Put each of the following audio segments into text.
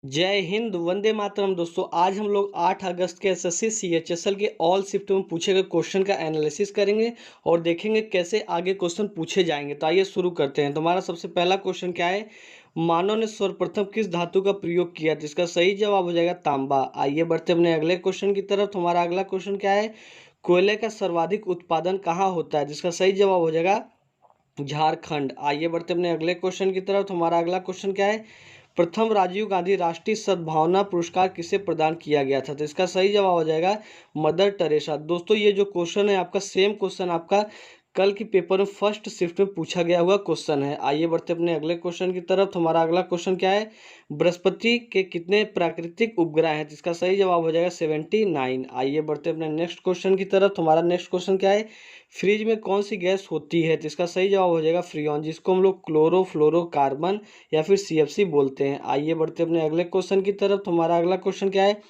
जय हिंद, वंदे मातरम। दोस्तों, आज हम लोग 8 अगस्त के एसएससी सीएचएसएल के ऑल शिफ्ट में पूछे गए क्वेश्चन का एनालिसिस करेंगे और देखेंगे कैसे आगे क्वेश्चन पूछे जाएंगे। तो आइए शुरू करते हैं। तुम्हारा सबसे पहला क्वेश्चन क्या है? मानव ने सर्वप्रथम किस धातु का प्रयोग किया? जिसका सही जवाब हो जाएगा तांबा। आइए बढ़ते अपने अगले क्वेश्चन की तरफ। तुम्हारा अगला क्वेश्चन क्या है? कोयले का सर्वाधिक उत्पादन कहाँ होता है? जिसका सही जवाब हो जाएगा झारखंड। आइए बढ़ते अपने अगले क्वेश्चन की तरफ। हमारा अगला क्वेश्चन क्या है? प्रथम राजीव गांधी राष्ट्रीय सद्भावना पुरस्कार किसे प्रदान किया गया था? तो इसका सही जवाब हो जाएगा मदर टेरेसा। दोस्तों, ये जो क्वेश्चन है आपका सेम क्वेश्चन आपका कल की पेपर में फर्स्ट शिफ्ट में पूछा गया हुआ क्वेश्चन है। आइए बढ़ते अपने अगले क्वेश्चन की तरफ। हमारा अगला क्वेश्चन क्या है? बृहस्पति के कितने प्राकृतिक उपग्रह हैं? जिसका सही जवाब हो जाएगा 79। आइए बढ़ते अपने नेक्स्ट क्वेश्चन की तरफ। हमारा नेक्स्ट क्वेश्चन क्या है? फ्रिज में कौन सी गैस होती है? जिसका सही जवाब हो जाएगा फ्रीऑन, जिसको हम लोग क्लोरोफ्लोरोकार्बन या फिर सीएफसी बोलते हैं। आइए बढ़ते अपने अगले क्वेश्चन की तरफ। हमारा अगला क्वेश्चन क्या है?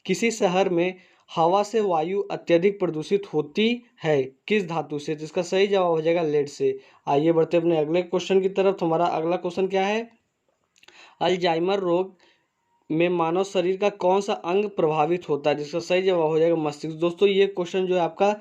किसी शहर में हवा से वायु अत्यधिक प्रदूषित होती है किस धातु से? जिसका सही जवाब हो जाएगा लेड से। आइए बढ़ते अपने अगले क्वेश्चन की तरफ। हमारा अगला क्वेश्चन क्या है? अल्जाइमर रोग में मानव शरीर का कौन सा अंग प्रभावित होता है? जिसका सही जवाब हो जाएगा मस्तिष्क। दोस्तों, ये क्वेश्चन जो है आपका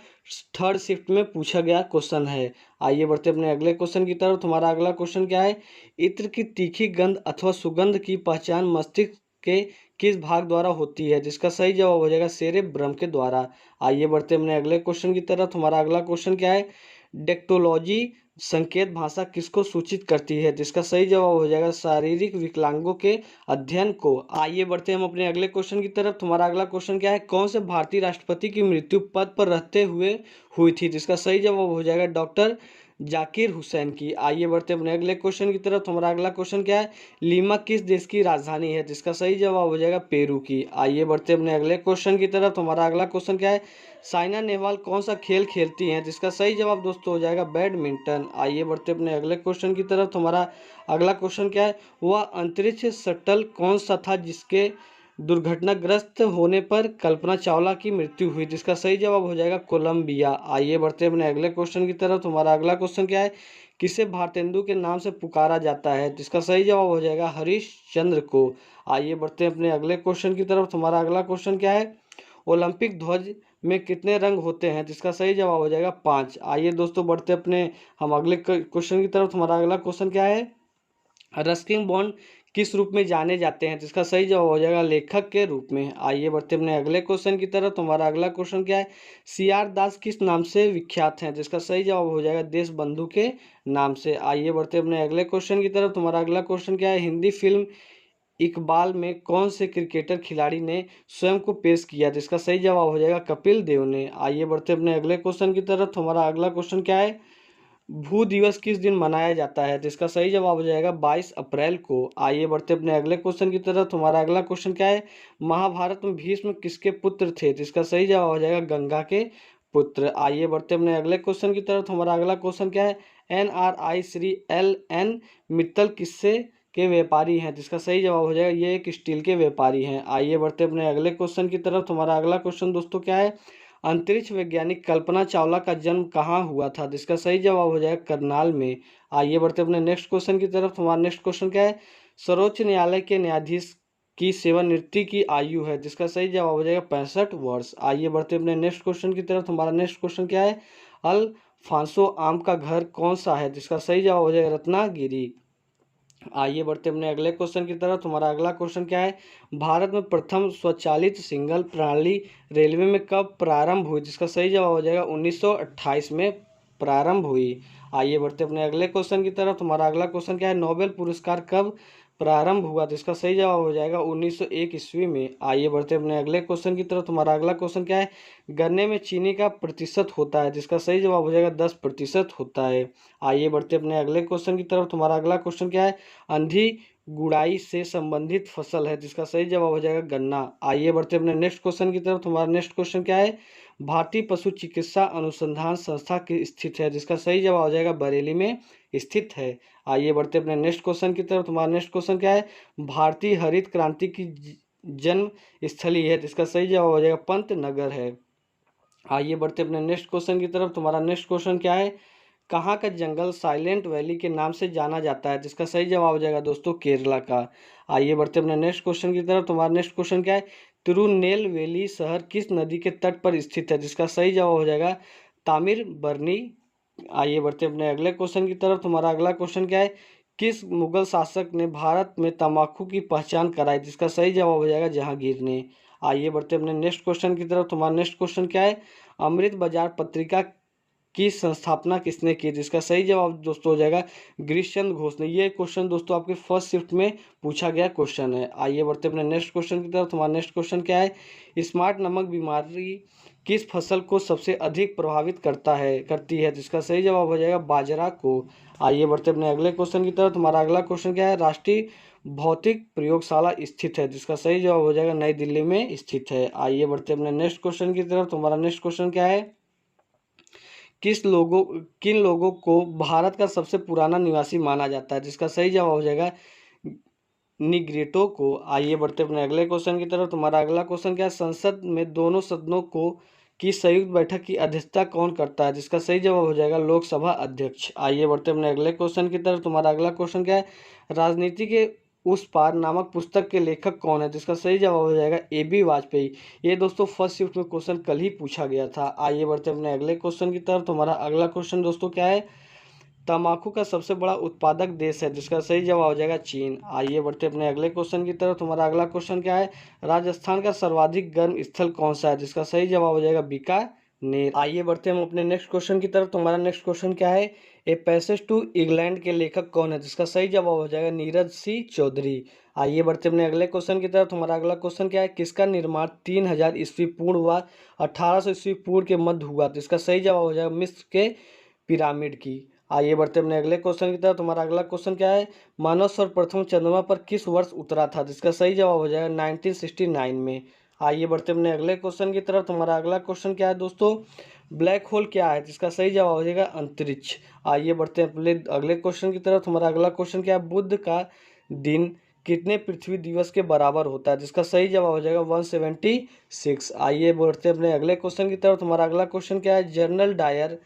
थर्ड शिफ्ट में पूछा गया क्वेश्चन है। आइए बढ़ते अपने अगले क्वेश्चन की तरफ। तुम्हारा अगला क्वेश्चन क्या है? इत्र की तीखी गंध अथवा सुगंध की पहचान मस्तिष्क के किस भाग द्वारा होती है? जिसका सही जवाब हो जाएगा सेरेब्रम के द्वारा। आइए बढ़ते अपने अगले क्वेश्चन की तरफ। हमारा अगला क्वेश्चन क्या है? डेक्टोलॉजी संकेत भाषा किसको सूचित करती है? जिसका सही जवाब हो जाएगा शारीरिक विकलांगों के अध्ययन को। आइए बढ़ते हम अपने अगले क्वेश्चन की तरफ। तुम्हारा अगला क्वेश्चन क्या है? कौन से भारतीय राष्ट्रपति की मृत्यु पद पर रहते हुए हुई थी? जिसका सही जवाब हो जाएगा डॉक्टर जाकिर हुसैन की। आइए बढ़ते अपने अगले क्वेश्चन की तरफ। तुम्हारा अगला क्वेश्चन क्या है? लीमा किस देश की राजधानी है? जिसका सही जवाब हो जाएगा पेरू की। आइए बढ़ते अपने अगले क्वेश्चन की तरफ। तुम्हारा अगला क्वेश्चन क्या है? साइना नेहवाल कौन सा खेल खेलती हैं? जिसका सही जवाब दोस्तों हो जाएगा बैडमिंटन। आइए बढ़ते अपने अगले क्वेश्चन की तरफ। तुम्हारा अगला क्वेश्चन क्या है? वह अंतरिक्ष शटल कौन सा था जिसके दुर्घटनाग्रस्त होने पर कल्पना चावला की मृत्यु हुई? जिसका सही जवाब हो जाएगा कोलंबिया। आइए बढ़ते अपने अगले क्वेश्चन की तरफ। तुम्हारा अगला क्वेश्चन क्या है? किसे भारतेंदु के नाम से पुकारा जाता है? जिसका सही जवाब हो जाएगा हरीश चंद्र को। आइए बढ़ते अपने अगले क्वेश्चन की तरफ। तुम्हारा अगला क्वेश्चन क्या है? ओलंपिक ध्वज में कितने रंग होते हैं? जिसका सही जवाब हो जाएगा 5। आइए दोस्तों बढ़ते अपने हम अगले क्वेश्चन की तरफ। हमारा अगला क्वेश्चन क्या है? रस्किन बॉन्ड किस रूप में जाने जाते हैं? जिसका सही जवाब हो जाएगा लेखक के रूप में। आइए बढ़ते अपने अगले क्वेश्चन की तरफ। तुम्हारा अगला क्वेश्चन क्या है? सी आर दास किस नाम से विख्यात हैं? जिसका सही जवाब हो जाएगा देश बंधु के नाम से। आइए बढ़ते अपने अगले क्वेश्चन की तरफ। तुम्हारा अगला क्वेश्चन क्या है? हिंदी फिल्म इकबाल में कौन से क्रिकेटर खिलाड़ी ने स्वयं को पेश किया? जिसका सही जवाब हो जाएगा कपिल देव ने। आइए बढ़ते अपने अगले क्वेश्चन की तरफ। हमारा अगला क्वेश्चन क्या है? भू दिवस किस दिन मनाया जाता है? जिसका सही जवाब हो जाएगा 22 अप्रैल को। आइए बढ़ते अपने अगले क्वेश्चन की तरफ। हमारा अगला क्वेश्चन क्या है? महाभारत में भीष्म किसके पुत्र थे? जिसका सही जवाब हो जाएगा गंगा के पुत्र। आइए बढ़ते अपने अगले क्वेश्चन की तरफ। हमारा अगला क्वेश्चन क्या है? NRI श्री LN मित्तल किससे के व्यापारी हैं? जिसका सही जवाब हो जाएगा ये एक स्टील के व्यापारी हैं। आइए बढ़ते अपने अगले क्वेश्चन की तरफ। हमारा अगला क्वेश्चन दोस्तों क्या है? अंतरिक्ष वैज्ञानिक कल्पना चावला का जन्म कहाँ हुआ था? जिसका सही जवाब हो जाएगा करनाल में। आइए बढ़ते अपने नेक्स्ट क्वेश्चन की तरफ। हमारा नेक्स्ट क्वेश्चन क्या है? सर्वोच्च न्यायालय के न्यायाधीश की सेवानिवृत्ति की आयु है? जिसका सही जवाब हो जाएगा 65 वर्ष। आइए बढ़ते अपने नेक्स्ट क्वेश्चन की तरफ। हमारा नेक्स्ट क्वेश्चन क्या है? अल्फांसो आम का घर कौन सा है? जिसका सही जवाब हो जाएगा रत्नागिरी। आइए बढ़ते अपने अगले क्वेश्चन की तरफ। हमारा अगला क्वेश्चन क्या है? भारत में प्रथम स्वचालित सिंगल प्रणाली रेलवे में कब प्रारंभ हुई? जिसका सही जवाब हो जाएगा 1928 में प्रारंभ हुई। आइए बढ़ते अपने अगले क्वेश्चन की तरफ। हमारा अगला क्वेश्चन क्या है? नोबेल पुरस्कार कब प्रारंभ हुआ? जिसका सही जवाब हो जाएगा 1901 ईस्वी में। आइए बढ़ते अपने अगले क्वेश्चन की तरफ। हमारा अगला क्वेश्चन क्या है? गन्ने में चीनी का प्रतिशत होता है? जिसका सही जवाब हो जाएगा 10% होता है। आइए बढ़ते अपने अगले क्वेश्चन की तरफ। तुम्हारा अगला क्वेश्चन क्या है? अंधी गुड़ाई से संबंधित फसल है? जिसका सही जवाब हो जाएगा गन्ना। आइए बढ़ते अपने नेक्स्ट क्वेश्चन की तरफ। तुम्हारा नेक्स्ट क्वेश्चन क्या है? भारतीय पशु चिकित्सा अनुसंधान संस्था की स्थित है? जिसका सही जवाब हो जाएगा बरेली में स्थित है। आइए बढ़ते अपने नेक्स्ट क्वेश्चन की तरफ। तुम्हारा नेक्स्ट क्वेश्चन क्या है? भारतीय हरित क्रांति की जन्म स्थली है? जिसका सही जवाब हो जाएगा पंतनगर है। आइए बढ़ते अपने नेक्स्ट क्वेश्चन की तरफ। तुम्हारा नेक्स्ट क्वेश्चन क्या है? कहाँ का जंगल साइलेंट वैली के नाम से जाना जाता है? जिसका सही जवाब हो जाएगा दोस्तों केरला का। आइए बढ़ते अपने नेक्स्ट क्वेश्चन की तरफ। तुम्हारा नेक्स्ट क्वेश्चन क्या है? तिरुनेलवेली शहर किस नदी के तट पर स्थित है? जिसका सही जवाब हो जाएगा तामिरबरनी। आइए बढ़ते अपने अगले क्वेश्चन की तरफ। तुम्हारा अगला क्वेश्चन क्या है? किस मुगल शासक ने भारत में तंबाकू की पहचान कराई? जिसका सही जवाब हो जाएगा जहांगीर ने। आइए बढ़ते अपने नेक्स्ट क्वेश्चन की तरफ। तुम्हारा नेक्स्ट क्वेश्चन क्या है? अमृत बाजार पत्रिका की संस्थापना किसने की? जिसका सही जवाब दोस्तों हो जाएगा गिरीशचंद्र घोष ने। ये क्वेश्चन दोस्तों आपके फर्स्ट शिफ्ट में पूछा गया क्वेश्चन है। आइए बढ़ते अपने नेक्स्ट क्वेश्चन की तरफ। तुम्हारा नेक्स्ट क्वेश्चन क्या है? स्मार्ट नमक बीमारी किस फसल को सबसे अधिक प्रभावित करती है? जिसका सही जवाब हो जाएगा बाजरा को। आइए बढ़ते अपने अगले क्वेश्चन की तरफ। तुम्हारा अगला क्वेश्चन क्या है? राष्ट्रीय भौतिक प्रयोगशाला स्थित है? जिसका सही जवाब हो जाएगा नई दिल्ली में स्थित है। आइए बढ़ते अपने नेक्स्ट क्वेश्चन की तरफ। तुम्हारा नेक्स्ट क्वेश्चन क्या है? किन लोगों को भारत का सबसे पुराना निवासी माना जाता है? जिसका सही जवाब हो जाएगा निग्रेटो को। आइए बढ़ते अपने अगले क्वेश्चन की तरफ। तुम्हारा अगला क्वेश्चन क्या है? संसद में दोनों सदनों को की संयुक्त बैठक की अध्यक्षता कौन करता है? जिसका सही जवाब हो जाएगा लोकसभा अध्यक्ष। आइए बढ़ते अपने अगले क्वेश्चन की तरफ। तुम्हारा अगला क्वेश्चन क्या है? राजनीति के उस पार नामक पुस्तक के लेखक कौन है? जिसका सही जवाब हो जाएगा AB वाजपेयी। ये दोस्तों फर्स्ट शिफ्ट में क्वेश्चन कल ही पूछा गया था। आइए बढ़ते अपने अगले क्वेश्चन की तरफ। तुम्हारा अगला क्वेश्चन दोस्तों क्या है? तंबाकू का सबसे बड़ा उत्पादक देश है? जिसका सही जवाब हो जाएगा चीन। आइए बढ़ते अपने अगले क्वेश्चन की तरफ। तुम्हारा अगला क्वेश्चन क्या है? राजस्थान का सर्वाधिक गर्म स्थल कौन सा है? जिसका सही जवाब हो जाएगा बीकानेर। आइए बढ़ते हम अपने नेक्स्ट क्वेश्चन की तरफ। तुम्हारा नेक्स्ट क्वेश्चन क्या है? ए पैसेज टू इंग्लैंड के लेखक कौन है? जिसका सही जवाब हो जाएगा नीरज सी चौधरी। आइए बढ़ते अपने अगले क्वेश्चन की तरफ। तुम्हारा अगला क्वेश्चन क्या है? किसका निर्माण 3000 ईस्वी पूर्व व 1800 ईस्वी पूर्व के मध्य हुआ? तो इसका सही जवाब हो जाएगा मिस्र के पिरामिड की। आइए बढ़ते अपने अगले क्वेश्चन की तरफ। तुम्हारा अगला क्वेश्चन क्या है? मानव सर्वप्रथम चंद्रमा पर किस वर्ष उतरा था? जिसका सही जवाब हो जाएगा 1969 में। आइए बढ़ते अपने अगले क्वेश्चन की तरफ। तुम्हारा अगला क्वेश्चन क्या है दोस्तों? ब्लैक होल क्या है? जिसका सही जवाब हो जाएगा अंतरिक्ष। आइए बढ़ते हैं अपने अगले क्वेश्चन की तरफ। तुम्हारा अगला क्वेश्चन क्या है? बुध का दिन कितने पृथ्वी दिवस के बराबर होता है? जिसका सही जवाब हो जाएगा 176। आइए बढ़ते अपने अगले क्वेश्चन की तरफ। तुम्हारा अगला क्वेश्चन क्या है? जनरल डायर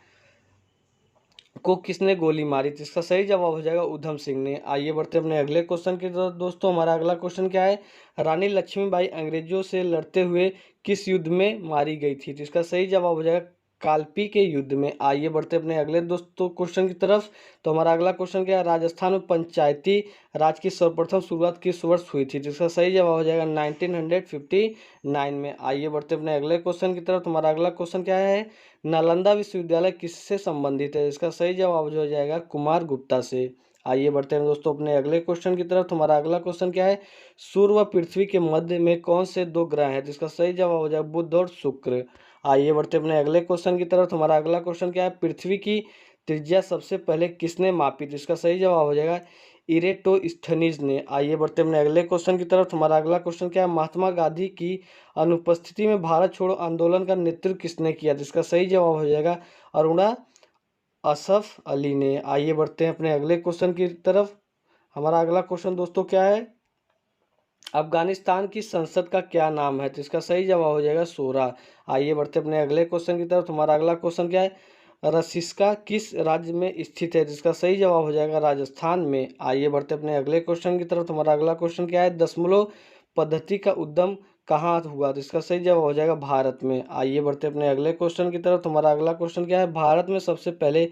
को किसने गोली मारी? जिसका सही जवाब हो जाएगा उधम सिंह ने। आइए बढ़ते अपने अगले क्वेश्चन की तरफ दोस्तों। हमारा अगला क्वेश्चन क्या है? रानी लक्ष्मीबाई अंग्रेजों से लड़ते हुए किस युद्ध में मारी गई थी? जिसका सही जवाब हो जाएगा कालपी के युद्ध में। आइए बढ़ते अपने अगले दोस्तों क्वेश्चन की तरफ। तो हमारा अगला क्वेश्चन क्या है? राजस्थान में पंचायती राज की सर्वप्रथम शुरुआत किस वर्ष हुई थी? जिसका सही जवाब हो जाएगा 1959 में। आइए बढ़ते अपने अगले क्वेश्चन की तरफ। तुम्हारा अगला क्वेश्चन क्या है? नालंदा विश्वविद्यालय किससे संबंधित है? इसका सही जवाब जो हो जाएगा कुमार गुप्ता से। आइए बढ़ते हैं दोस्तों अपने अगले क्वेश्चन की तरफ। तुम्हारा अगला क्वेश्चन क्या है? सूर्य व पृथ्वी के मध्य में कौन से दो ग्रह हैं? जिसका सही जवाब हो जाएगा बुध और शुक्र। आइए बढ़ते अपने अगले क्वेश्चन की तरफ। तुम्हारा अगला क्वेश्चन क्या है? पृथ्वी की त्रिज्या सबसे पहले किसने मापी? जिसका सही जवाब हो जाएगा इरेटोस्थनीज ने। आइए बढ़ते अपने अगले क्वेश्चन की तरफ। तुम्हारा अगला क्वेश्चन क्या है? महात्मा गांधी की अनुपस्थिति में भारत छोड़ो आंदोलन का नेतृत्व किसने किया? जिसका सही जवाब हो जाएगा अरुणा असफ अली ने। आइए बढ़ते हैं अपने अगले क्वेश्चन की तरफ। हमारा अगला क्वेश्चन दोस्तों क्या है? अफगानिस्तान की संसद का क्या नाम है? तो इसका सही जवाब हो जाएगा शोरा। आइए बढ़ते अपने अगले क्वेश्चन की तरफ। तुम्हारा अगला क्वेश्चन क्या है? रसिस्का किस राज्य में स्थित है? जिसका सही जवाब हो जाएगा राजस्थान में। आइए बढ़ते अपने अगले क्वेश्चन की तरफ। तुम्हारा अगला क्वेश्चन क्या है? दशमलव पद्धति का उद्गम कहाँ हुआ? तो इसका सही जवाब हो जाएगा भारत में। आइए बढ़ते अपने अगले क्वेश्चन की तरफ। तुम्हारा अगला क्वेश्चन क्या है? भारत में सबसे पहले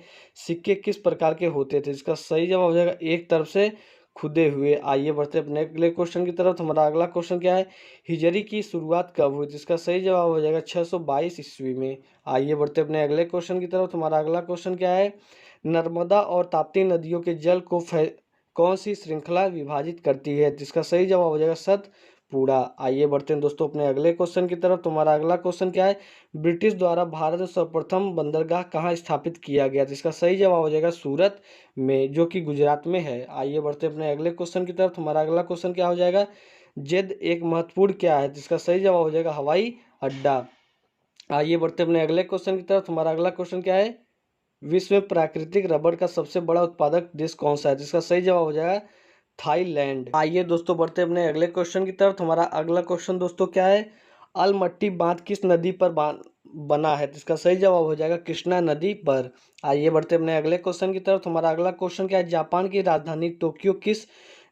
सिक्के किस प्रकार के होते थे? इसका सही जवाब हो जाएगा एक तरफ से खुदे हुए। आइए बढ़ते अपने अगले क्वेश्चन की तरफ। हमारा अगला क्वेश्चन क्या है? हिजरी की शुरुआत कब हुई? जिसका सही जवाब हो जाएगा 622 ईस्वी में। आइए बढ़ते अपने अगले क्वेश्चन की तरफ। तुम्हारा अगला क्वेश्चन क्या है? नर्मदा और ताप्ती नदियों के जल को कौन सी श्रृंखला विभाजित करती है? जिसका सही जवाब हो जाएगा सतपुड़ा। आइए बढ़ते हैं दोस्तों अपने अगले क्वेश्चन की तरफ। तुम्हारा अगला क्वेश्चन क्या है? ब्रिटिश द्वारा भारत में सर्वप्रथम बंदरगाह कहाँ स्थापित किया गया? जिसका सही जवाब हो जाएगा सूरत में, जो कि गुजरात में है। आइए बढ़ते अपने अगले क्वेश्चन की तरफ। तुम्हारा अगला क्वेश्चन क्या हो जाएगा? जेद एक महत्वपूर्ण क्या है? जिसका सही जवाब हो जाएगा हवाई अड्डा। आइए बढ़ते अपने अगले क्वेश्चन की तरफ। तुम्हारा अगला क्वेश्चन क्या है? विश्व में प्राकृतिक रबड़ का सबसे बड़ा उत्पादक देश कौन सा है? जिसका सही जवाब हो जाएगा थाईलैंड। आइए दोस्तों बढ़ते अपने अगले क्वेश्चन की तरफ। हमारा अगला क्वेश्चन दोस्तों क्या है? अलमट्टी बांध किस नदी पर बना है? तो इसका सही जवाब हो जाएगा कृष्णा नदी पर। आइए बढ़ते हैं अपने अगले क्वेश्चन की तरफ। हमारा अगला क्वेश्चन क्या है? जापान की राजधानी टोक्यो किस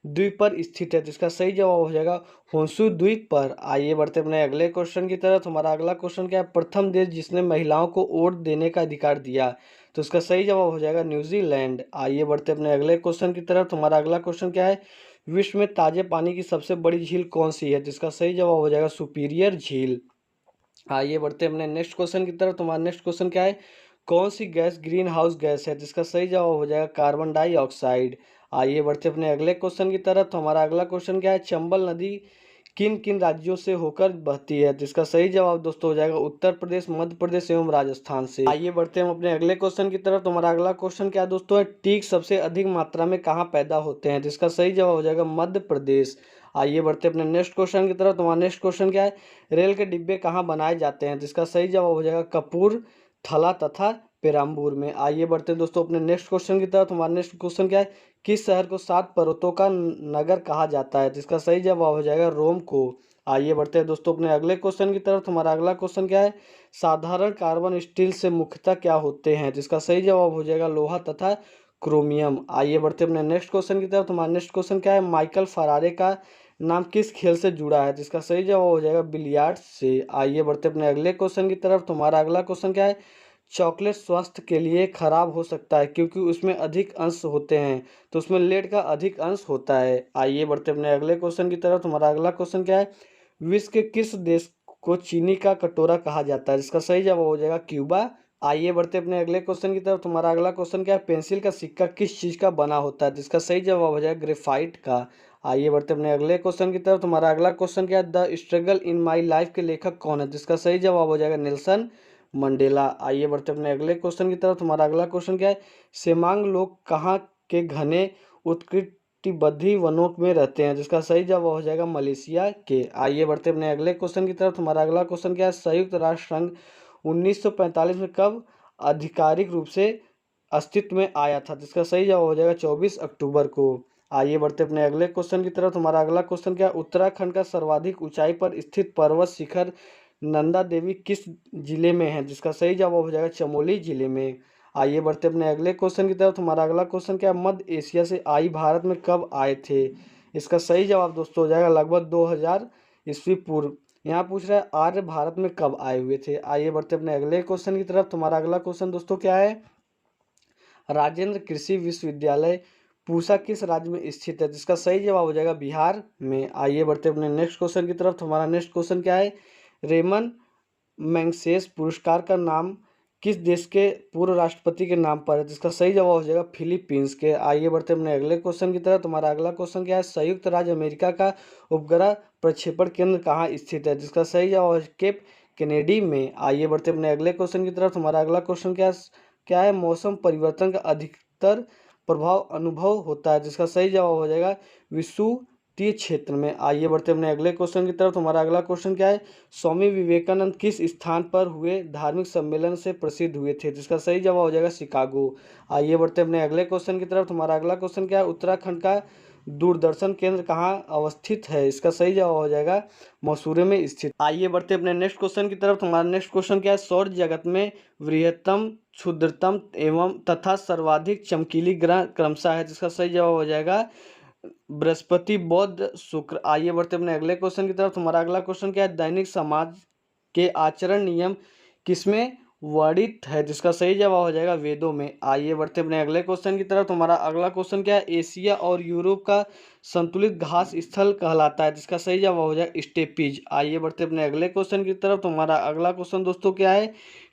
द्वीप पर स्थित है? तो इसका सही जवाब हो जाएगा होंशु द्वीप पर। आइए बढ़ते हैं अपने अगले क्वेश्चन की तरफ। हमारा अगला क्वेश्चन क्या है? प्रथम देश जिसने महिलाओं को वोट देने का अधिकार दिया। तो इसका सही जवाब हो जाएगा न्यूजीलैंड। आइए बढ़ते हैं अपने अगले क्वेश्चन की तरफ। हमारा अगला क्वेश्चन क्या है? विश्व में ताजे पानी की सबसे बड़ी झील कौन सी है? तो इसका सही जवाब हो जाएगा सुपीरियर झील। आइए बढ़ते हैं अपने नेक्स्ट क्वेश्चन की तरफ। तुम्हारा नेक्स्ट क्वेश्चन क्या है? कौन सी गैस ग्रीन हाउस गैस है? जिसका सही जवाब हो जाएगा कार्बन डाइऑक्साइड। आइए बढ़ते हैं अपने अगले क्वेश्चन की तरफ। हमारा अगला क्वेश्चन क्या है? चंबल नदी किन किन राज्यों से होकर बहती है? जिसका सही जवाब दोस्तों हो जाएगा उत्तर प्रदेश, मध्य प्रदेश एवं राजस्थान से। आइए बढ़ते हैं हम अपने अगले क्वेश्चन की तरफ। हमारा अगला क्वेश्चन क्या है दोस्तों? है टीक सबसे अधिक मात्रा में कहाँ पैदा होते हैं? जिसका सही जवाब हो जाएगा मध्य प्रदेश। आइए बढ़ते हैं अपने नेक्स्ट क्वेश्चन की तरफ। तुम्हारा नेक्स्ट क्वेश्चन क्या है? रेल के डिब्बे कहाँ बनाए जाते हैं? जिसका सही जवाब हो जाएगा कपूरथला तथा पेराम्बूर में। आइए बढ़ते हैं दोस्तों अपने नेक्स्ट क्वेश्चन की तरफ। हमारा नेक्स्ट क्वेश्चन क्या है? किस शहर को 7 पर्वतों का नगर कहा जाता है? जिसका सही जवाब हो जाएगा रोम को। आइए बढ़ते हैं दोस्तों अपने अगले क्वेश्चन की तरफ। हमारा अगला क्वेश्चन क्या है? साधारण कार्बन स्टील से मुख्यतः क्या होते हैं? जिसका सही जवाब हो जाएगा लोहा तथा क्रोमियम। आइए बढ़ते हैं अपने नेक्स्ट क्वेश्चन की तरफ। हमारा नेक्स्ट क्वेश्चन क्या है? माइकल फरारे का नाम किस खेल से जुड़ा है? जिसका सही जवाब हो जाएगा बिलियर्ड्स से। आइए बढ़ते अपने अगले क्वेश्चन की तरफ। तुम्हारा अगला क्वेश्चन क्या है? चॉकलेट स्वास्थ्य के लिए खराब हो सकता है क्योंकि उसमें अधिक अंश होते हैं। तो उसमें लेड का अधिक अंश होता है। आइए बढ़ते अपने अगले क्वेश्चन की तरफ। तुम्हारा अगला क्वेश्चन क्या है? विश्व के किस देश को चीनी का कटोरा कहा जाता है? जिसका सही जवाब हो जाएगा क्यूबा। आइए बढ़ते अपने अगले क्वेश्चन की तरफ। तुम्हारा अगला क्वेश्चन क्या है? पेंसिल का सिक्का किस चीज का बना होता है? जिसका सही जवाब हो जाएगा ग्रेफाइट का। आइए बढ़ते अपने अगले क्वेश्चन की तरफ। तुम्हारा अगला क्वेश्चन क्या है? The struggle in my life के लेखक कौन है? जिसका सही जवाब हो जाएगा नेल्सन मंडेला। आइए बढ़ते अपने अगले क्वेश्चन की तरफ। तुम्हारा अगला क्वेश्चन क्या है? सेमांग लोग कहाँ के घने उष्णकटिबंधीय वनों में रहते हैं? जिसका सही जवाब हो जाएगा मलेशिया के। आइए बढ़ते अपने अगले क्वेश्चन की तरफ। तुम्हारा अगला क्वेश्चन क्या है? संयुक्त राष्ट्र संघ 1945 में कब आधिकारिक रूप से अस्तित्व में आया था? जिसका सही जवाब हो जाएगा 24 अक्टूबर को। आइए बढ़ते अपने अगले क्वेश्चन की तरफ। हमारा अगला क्वेश्चन क्या है? उत्तराखंड का सर्वाधिक ऊंचाई पर स्थित पर्वत शिखर नंदा देवी किस जिले में है? जिसका सही जवाब हो जाएगा चमोली जिले में। आइए बढ़ते अपने अगले क्वेश्चन की तरफ। हमारा अगला क्वेश्चन क्या है? मध्य एशिया से आई भारत में कब आए थे? इसका सही जवाब दोस्तों हो जाएगा लगभग 2000 ईस्वी पूर्व। यहाँ पूछ रहा है आर्य भारत में कब आए हुए थे। आइए बढ़ते अपने अगले क्वेश्चन की तरफ। तुम्हारा अगला क्वेश्चन दोस्तों क्या है? राजेंद्र कृषि विश्वविद्यालय पूसा किस राज्य में स्थित है? जिसका सही जवाब हो जाएगा बिहार में। आइए बढ़ते अपने नेक्स्ट क्वेश्चन की तरफ। हमारा नेक्स्ट क्वेश्चन क्या है? रेमन मैग्सेस पुरस्कार का नाम किस देश के पूर्व राष्ट्रपति के नाम पर है? जिसका सही जवाब हो जाएगा फिलीपींस के। आइए बढ़ते अपने अगले क्वेश्चन की तरफ। तुम्हारा अगला क्वेश्चन क्या है? संयुक्त राज्य अमेरिका का उपग्रह प्रक्षेपण केंद्र कहाँ स्थित है? जिसका सही जवाब है केप कैनेडी में। आइए बढ़ते अपने अगले क्वेश्चन की तरफ। हमारा अगला क्वेश्चन क्या है? मौसम परिवर्तन का अधिकतर प्रभाव अनुभव होता है? जिसका सही जवाब हो जाएगा विषुवतीय क्षेत्र में। आइए बढ़ते अपने अगले क्वेश्चन की तरफ। हमारा अगला क्वेश्चन क्या है? स्वामी विवेकानंद किस स्थान पर हुए धार्मिक सम्मेलन से प्रसिद्ध हुए थे? जिसका सही जवाब हो जाएगा शिकागो। आइए बढ़ते अपने अगले क्वेश्चन की तरफ। हमारा अगला क्वेश्चन क्या है? उत्तराखंड का दूरदर्शन केंद्र कहाँ अवस्थित है? इसका सही जवाब हो जाएगा मसूरी में स्थित। आइए बढ़ते अपने नेक्स्ट क्वेश्चन की तरफ। हमारा नेक्स्ट क्वेश्चन क्या है? सौर जगत में वृहत्तम, क्षुद्रतम एवं तथा सर्वाधिक चमकीली ग्रह क्रमशः है? जिसका सही जवाब हो जाएगा बृहस्पति, बुध, शुक्र। आइए बढ़ते अपने अगले क्वेश्चन की तरफ। हमारा अगला क्वेश्चन क्या है? दैनिक समाज के आचरण नियम किसमें वर्णित है? जिसका सही जवाब हो जाएगा वेदों में। आइए बढ़ते अपने अगले क्वेश्चन की तरफ। हमारा अगला क्वेश्चन क्या है? एशिया और यूरोप का संतुलित घास स्थल कहलाता है? जिसका सही जवाब हो जाएगा स्टेपीज। आइए बढ़ते अपने अगले क्वेश्चन की तरफ। हमारा अगला क्वेश्चन दोस्तों क्या है?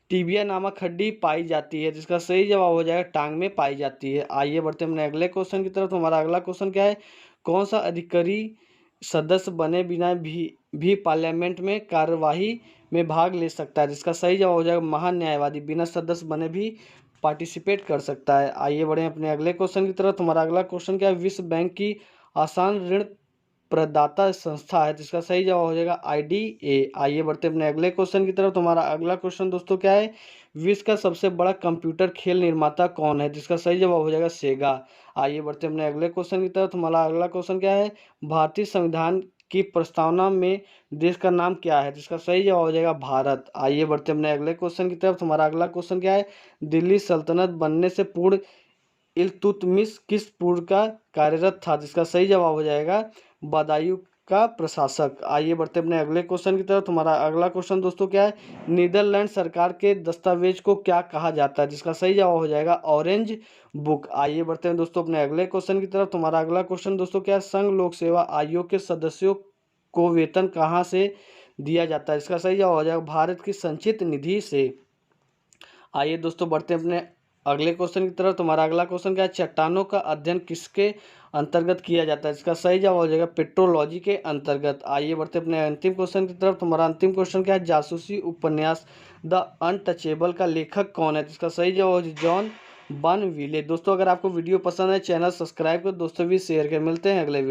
टीबिया नामक हड्डी पाई जाती है? जिसका सही जवाब हो जाएगा टांग में पाई जाती है। आइए बढ़ते अपने अगले क्वेश्चन की तरफ। हमारा अगला क्वेश्चन क्या है? कौन सा अधिकारी सदस्य बने बिना भी पार्लियामेंट में कार्यवाही में भाग ले सकता है? जिसका सही जवाब हो जाएगा महान न्यायवादी बिना सदस्य बने भी पार्टिसिपेट कर सकता है। आइए बढ़े अपने अगले क्वेश्चन की तरफ। हमारा अगला क्वेश्चन क्या है? विश्व बैंक की आसान ऋण प्रदाता संस्था है? जिसका सही जवाब हो जाएगा IDA। आइए बढ़ते अपने अगले क्वेश्चन की तरफ। तुम्हारा अगला क्वेश्चन दोस्तों क्या है? विश्व का सबसे बड़ा कंप्यूटर खेल निर्माता कौन है? जिसका सही जवाब हो जाएगा सेगा। आइए बढ़ते अपने अगले क्वेश्चन की तरफ। तुम्हारा अगला क्वेश्चन क्या है? भारतीय संविधान की प्रस्तावना में देश का नाम क्या है? तो इसका सही जवाब हो जाएगा भारत। आइए बढ़ते हैं अपने अगले क्वेश्चन की तरफ। तुम्हारा अगला क्वेश्चन क्या है? दिल्ली सल्तनत बनने से पूर्व इल्तुतमिश किस पूर्व का कार्यरत था? जिसका सही जवाब हो जाएगा बदायूं का प्रशासक। आइए बढ़ते हैं अपने अगले क्वेश्चन की तरफ। तुम्हारा अगला क्वेश्चन दोस्तों क्या है? नीदरलैंड सरकार के दस्तावेज को क्या कहा जाता है? जिसका सही जवाब हो जाएगा ऑरेंज बुक। आइए बढ़ते हैं दोस्तों अपने अगले क्वेश्चन की तरफ। तुम्हारा अगला क्वेश्चन दोस्तों क्या है? संघ लोक सेवा आयोग के सदस्यों को वेतन कहाँ से दिया जाता है? इसका सही जवाब हो जाएगा भारत की संचित निधि से। आइए दोस्तों बढ़ते हैं अपने अगले क्वेश्चन की तरफ। तुम्हारा अगला क्वेश्चन क्या है? चट्टानों का अध्ययन किसके अंतर्गत किया जाता है? इसका सही जवाब हो जाएगा पेट्रोलॉजी के अंतर्गत। आइए बढ़ते हैं अपने अंतिम क्वेश्चन की तरफ। तुम्हारा अंतिम क्वेश्चन क्या है? जासूसी उपन्यास द अनटचेबल का लेखक कौन है? तो इसका सही जवाब हो जॉन बर्नविले। दोस्तों अगर आपको वीडियो पसंद है चैनल सब्सक्राइब कर दोस्तों भी शेयर कर। मिलते हैं अगले वीडियो।